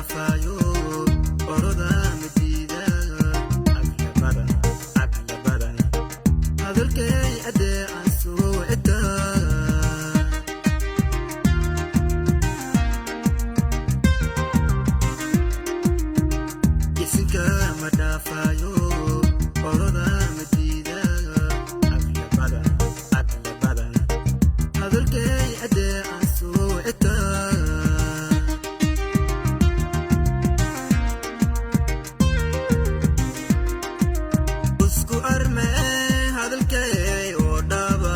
dhaafaayo oroda madiida agla badan hadalkay adee aan soo cidaa isinka ma dhaafaayo oroda madiida agla badan hadalkay adee aan soo cidaa usku arme hadalkay oo dhaba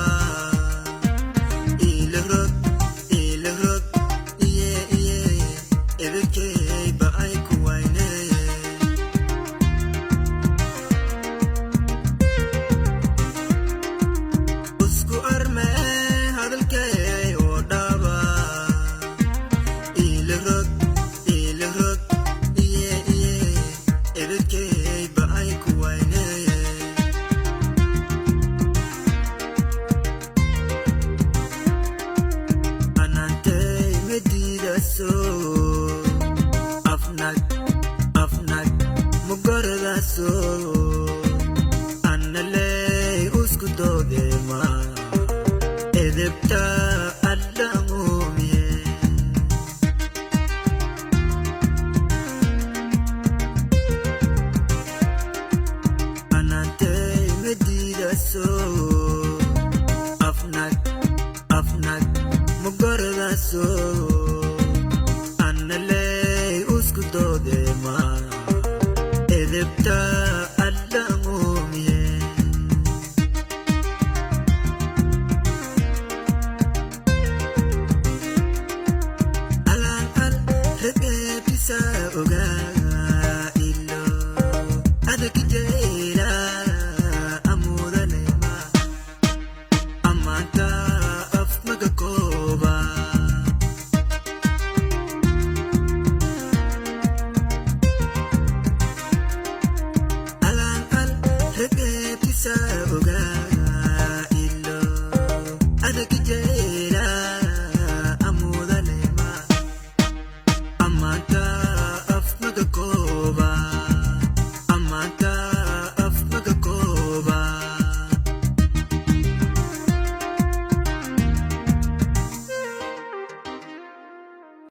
ilirog iye ebekay ba ay ku wayne usku arme hadalkay oo dhaba ilirog iye ebekay ba ay ku wayne anantay medidaso afnag mugaradaso annaley usku doodema edebta allangumiye anantay medidaso afnag mugaradaso annaley usku doodema edebta allangumiye alaan al regeebisa ogaa